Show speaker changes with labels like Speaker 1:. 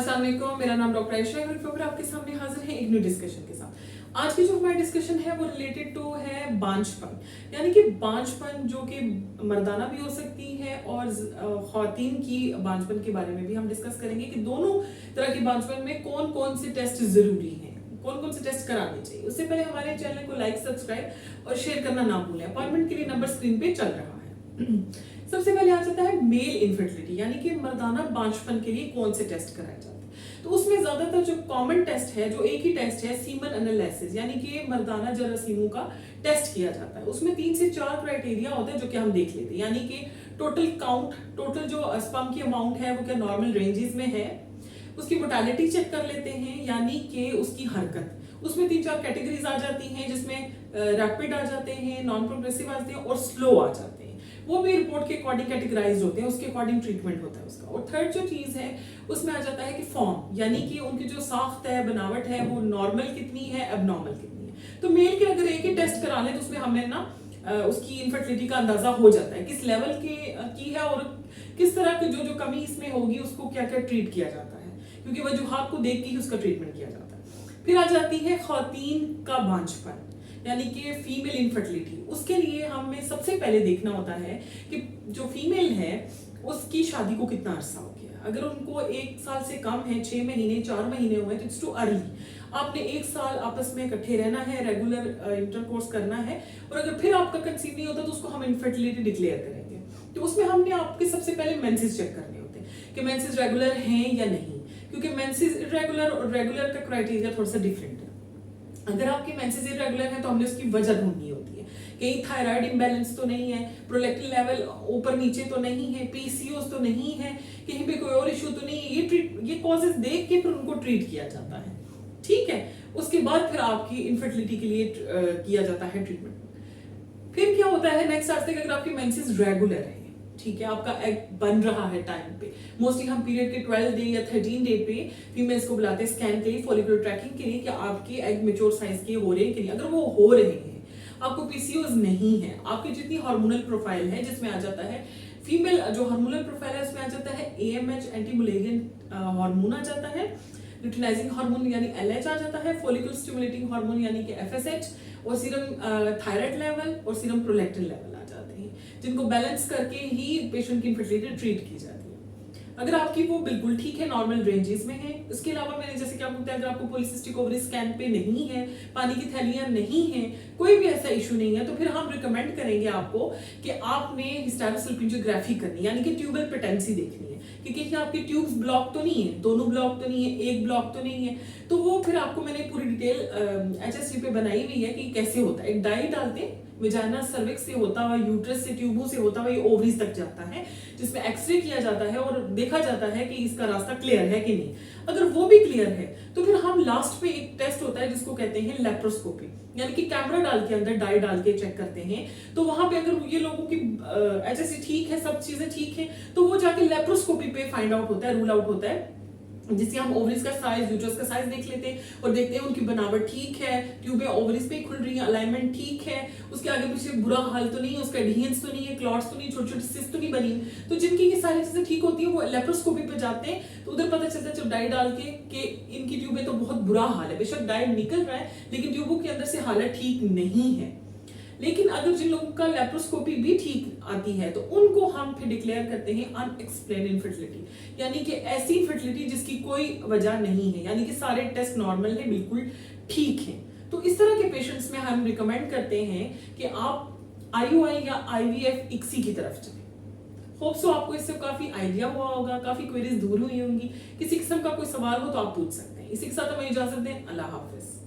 Speaker 1: अस्सलाम वालेकुम, मेरा नाम डॉक्टर आयशा है और आपके सामने हाजिर है एक न्यू डिस्कशन के साथ। आज की जो हमारी डिस्कशन है वो रिलेटेड टू है बांझपन, यानी कि बांझपन जो कि मर्दाना भी हो सकती है और ख्वातीन की बांझपन के बारे में भी हम डिस्कस करेंगे कि दोनों तरह की बांझपन में कौन कौन से टेस्ट जरूरी हैं, कौन कौन से टेस्ट कराने चाहिए। उससे पहले हमारे चैनल को लाइक, सब्सक्राइब और शेयर करना ना भूलें। अपॉइंटमेंट के लिए नंबर स्क्रीन पे चल रहा है। सबसे पहले आ जाता है मेल इनफर्टिलिटी, यानी कि मर्दाना बांझपन के लिए कौन से टेस्ट कराए जाते हैं। तो उसमें ज्यादातर जो कॉमन टेस्ट है, जो एक ही टेस्ट है, सीमन एनालिसिस, यानी कि मर्दाना जरासीमों का टेस्ट किया जाता है। उसमें 3 से 4 क्राइटेरिया होते हैं जो कि हम देख लेते हैं, यानी कि टोटल काउंट, टोटल जो स्पर्म की अमाउंट है वो क्या नॉर्मल रेंजेस में है, उसकी मोटालिटी चेक कर लेते हैं, यानी कि उसकी हरकत। उसमें 3-4 कैटेगरीज आ जाती हैं जिसमें रैपिड आ जाते हैं, नॉन प्रोग्रेसिव आ जाते हैं और स्लो आ जाते हैं। वो भी रिपोर्ट के अकॉर्डिंग कैटेगराइज होते हैं, उसके अकॉर्डिंग ट्रीटमेंट होता है उसका। और थर्ड जो चीज है उसमें आ जाता है कि फॉर्म, यानी कि उनकी जो साख्त है, बनावट है, वो नॉर्मल कितनी है, एबनॉर्मल कितनी है। तो मेल के अगर एक ही टेस्ट करा लें तो उसमें हमें ना उसकी इनफर्टिलिटी का अंदाजा हो जाता है किस लेवल की है और किस तरह की जो कमी इसमें होगी उसको क्या क्या ट्रीट किया जाता है, क्योंकि वजूहात को देख के ही उसका ट्रीटमेंट किया जाता है। फिर आ जाती है ख्वातीन का बांझपन, यानी कि फीमेल इनफर्टिलिटी। उसके लिए हमें सबसे पहले देखना होता है कि जो फीमेल है उसकी शादी को कितना अरसा हो गया। अगर उनको 1 साल से कम है, 6 महीने, 4 महीने हुए तो इट्स टू अर्ली। आपने 1 साल आपस में इकट्ठे रहना है, रेगुलर इंटरकोर्स करना है, और अगर फिर आपका कंसीव नहीं होता तो उसको हम इनफर्टिलिटी डिक्लेयर करेंगे। तो उसमें हमने आपके सबसे पहले मेंसेस चेक करने होते हैं कि मेंसेस रेगुलर हैं या नहीं, क्योंकि मेंसेस इरेगुलर और रेगुलर का क्राइटेरिया थोड़ा सा डिफरेंट है। अगर आपके मेंसेस इरेगुलर है तो हमने उसकी वजह ढूंढनी होती है, कहीं थायराइड इम्बैलेंस तो नहीं है, प्रोलैक्टिन लेवल ऊपर नीचे तो नहीं है, पीसीओएस तो नहीं है, कहीं पे कोई और इशू तो नहीं है। ये कॉजेस देख के फिर उनको ट्रीट किया जाता है, ठीक है। उसके बाद फिर आपकी इनफर्टिलिटी के लिए किया जाता है ट्रीटमेंट। फिर क्या होता है नेक्स्ट आस्ते, अगर आपकी मेंसेस रेगुलर है, ठीक है, आपका एग बन रहा है टाइम पे, मोस्टली हम पीरियड के 12 डे या 13 डे पे फीमेल्स को बुलाते हैं स्कैन के लिए, फॉलिकुलर ट्रैकिंग के लिए कि आपके एग मेच्योर साइज के हो रहे हैं कि नहीं। अगर वो हो रहे हैं, आपको पीसीओएस नहीं है, आपकी जितनी हार्मोनल प्रोफाइल है, जिसमें आ जाता है फीमेल जो हार्मोनल प्रोफाइल है उसमें आ जाता है एएमएच, एंटी मुलेरियन हार्मोन आ जाता है, ल्यूटिनाइजिंग हार्मोन यानी एलएच आ जाता है, फॉलिकल स्टिमुलेटिंग हार्मोन यानी कि एफएसएच, और सीरम थायराइड लेवल और सीरम प्रोलैक्टिन लेवल आ जाते हैं, जिनको बैलेंस करके ही पेशेंट की इनफर्टिलिटी ट्रीट की जाती है। अगर आपकी वो बिल्कुल ठीक है, नॉर्मल रेंजेस में है। इसके अलावा मैंने जैसे कि आपको बताया, अगर आपको पॉलिसिस्टिक ओवरी स्कैन पे नहीं है, पानी की थैलियां नहीं है, कोई भी ऐसा इशू नहीं है, तो फिर हम रिकमेंड करेंगे आपको कि आपने हिस्टेरोसल्पिंजियोग्राफी करनी, यानी कि ट्यूबल पेटेंसी देखनी है कि कहीं आपकी ट्यूब्स ब्लॉक तो नहीं है, दोनों ब्लॉक तो नहीं है, एक ब्लॉक तो नहीं है। तो वो फिर आपको मैंने पूरी डिटेल HSG पे बनाई हुई है कि कैसे होता है। एक डाई डालते हैं, विजाइना सर्विक्स से होता हुआ, यूट्रस से, ट्यूबों से होता हुआ ये ओवरीज तक जाता है, जिसमें एक्सरे किया जाता है और देखा जाता है कि इसका रास्ता क्लियर है कि नहीं। अगर वो भी क्लियर है तो फिर हम लास्ट पे एक टेस्ट होता है जिसको कहते हैं लेप्रोस्कोपी, यानी कि कैमरा डाल के अंदर डाई डाल के चेक करते हैं। तो वहां पे अगर ये लोगों की HSG ठीक है, सब चीजें ठीक है, तो वो जाके लेप्रोस्कोपी पे फाइंड आउट होता है, रूल आउट होता है, जिससे हम ओवरीज का साइज, यूट्रस का साइज देख लेते हैं और देखते हैं उनकी बनावट ठीक है, ट्यूबें ओवरीज पे खुल रही है, अलाइनमेंट ठीक है, उसके आगे पीछे बुरा हाल तो नहीं है, उसका एडहेरेंस तो नहीं है, क्लॉट्स तो नहीं, छोटी छोटी सिस्ट तो नहीं बनी। तो जिनकी ये सारी चीजें ठीक होती है वो लेप्रोस्कोपी पे जाते हैं, तो उधर पता चलता है जब डाई डाल के कि इनकी ट्यूबें तो बहुत बुरा हाल है, बेशक डाई निकल रहा है लेकिन ट्यूबों के अंदर से हालत ठीक नहीं है। लेकिन अगर जिन लोगों का लेप्रोस्कोपी भी ठीक आती है तो उनको हम फिर डिक्लेयर करते हैं अनएक्सप्लेन्ड इनफर्टिलिटी, यानी कि ऐसी इनफर्टिलिटी जिसकी कोई वजह नहीं है, यानी कि सारे टेस्ट नॉर्मल है, बिल्कुल ठीक है। तो इस तरह के पेशेंट्स में हम रिकमेंड करते हैं कि आप IUI या IVF ICSI की तरफ चलें। होप सो आपको इससे काफी आइडिया हुआ होगा, काफी क्वेरीज दूर हुई होंगी। किसी किस्म का कोई सवाल हो तो आप पूछ सकते हैं। इसी के साथ हमें इजाजत दें। अल्लाह हाफिज।